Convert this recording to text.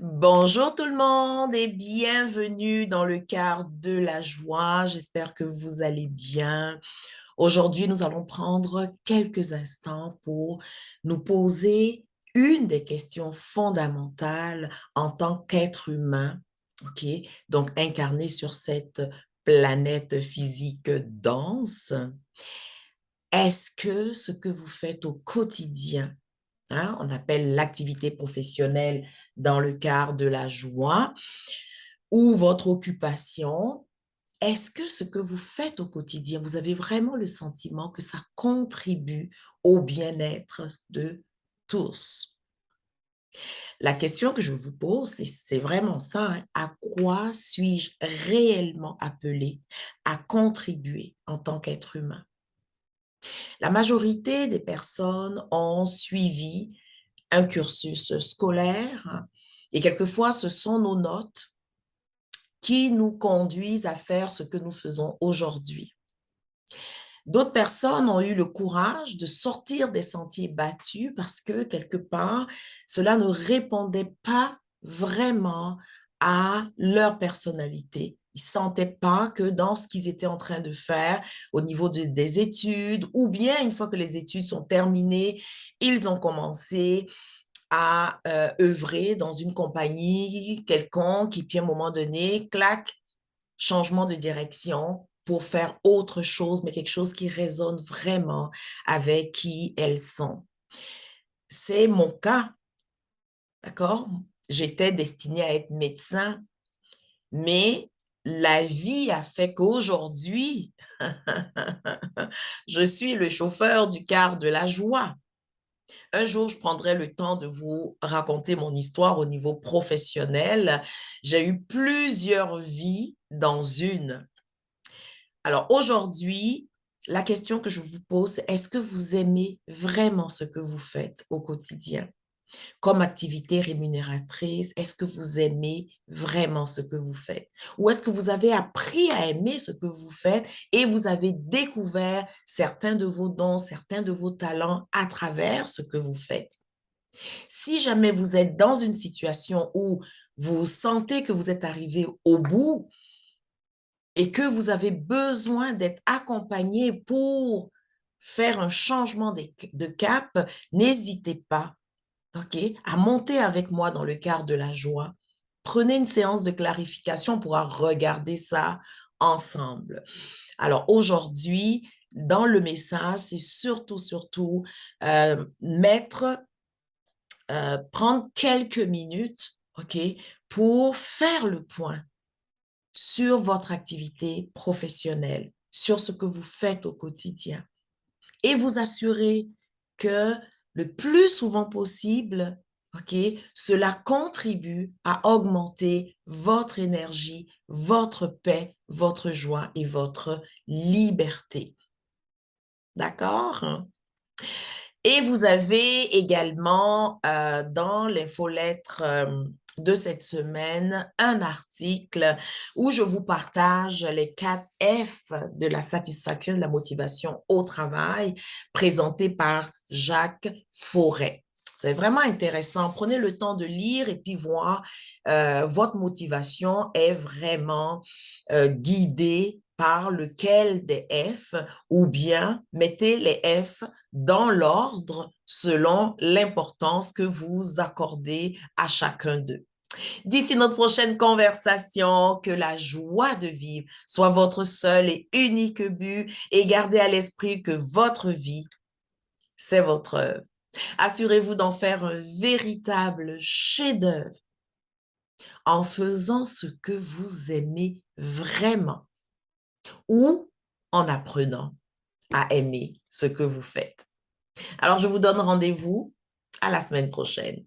Bonjour tout le monde et bienvenue dans le quart de la joie. J'espère que vous allez bien. Aujourd'hui, nous allons prendre quelques instants pour nous poser une des questions fondamentales en tant qu'être humain, ok? Donc incarné sur cette planète physique dense. Est-ce que ce que vous faites au quotidien, hein, on appelle l'activité professionnelle dans le cadre de la joie, ou votre occupation, est-ce que ce que vous faites au quotidien, vous avez vraiment le sentiment que ça contribue au bien-être de tous? La question que je vous pose, c'est vraiment ça, hein, à quoi suis-je réellement appelé à contribuer en tant qu'être humain? La majorité des personnes ont suivi un cursus scolaire et quelquefois, ce sont nos notes qui nous conduisent à faire ce que nous faisons aujourd'hui. D'autres personnes ont eu le courage de sortir des sentiers battus parce que, quelque part, cela ne répondait pas vraiment à leur personnalité. Ils ne sentaient pas que dans ce qu'ils étaient en train de faire au niveau des études, ou bien une fois que les études sont terminées, ils ont commencé à œuvrer dans une compagnie quelconque et puis à un moment donné, clac, changement de direction pour faire autre chose, mais quelque chose qui résonne vraiment avec qui elles sont. C'est mon cas, d'accord? J'étais destinée à être médecin, mais la vie a fait qu'aujourd'hui, je suis le chauffeur du car de la joie. Un jour, je prendrai le temps de vous raconter mon histoire au niveau professionnel. J'ai eu plusieurs vies dans une. Alors aujourd'hui, la question que je vous pose, c'est est-ce que vous aimez vraiment ce que vous faites au quotidien? Comme activité rémunératrice, est-ce que vous aimez vraiment ce que vous faites? Ou est-ce que vous avez appris à aimer ce que vous faites et vous avez découvert certains de vos dons, certains de vos talents à travers ce que vous faites? Si jamais vous êtes dans une situation où vous sentez que vous êtes arrivé au bout et que vous avez besoin d'être accompagné pour faire un changement de cap, n'hésitez pas, OK, à monter avec moi dans le quart de la joie. Prenez une séance de clarification pour regarder ça ensemble. Alors aujourd'hui, dans le message, c'est surtout mettre prendre quelques minutes, OK, pour faire le point sur votre activité professionnelle, sur ce que vous faites au quotidien et vous assurer que le plus souvent possible, OK, cela contribue à augmenter votre énergie, votre paix, votre joie et votre liberté. D'accord? Et vous avez également dans l'infolettre de cette semaine un article où je vous partage les 4 F de la satisfaction et de la motivation au travail présenté par Jacques Forêt. C'est vraiment intéressant. Prenez le temps de lire et puis voir votre motivation est vraiment guidée par lequel des F ou bien mettez les F dans l'ordre selon l'importance que vous accordez à chacun d'eux. D'ici notre prochaine conversation, que la joie de vivre soit votre seul et unique but et gardez à l'esprit que votre vie, c'est votre œuvre. Assurez-vous d'en faire un véritable chef-d'œuvre en faisant ce que vous aimez vraiment ou en apprenant à aimer ce que vous faites. Alors, je vous donne rendez-vous à la semaine prochaine.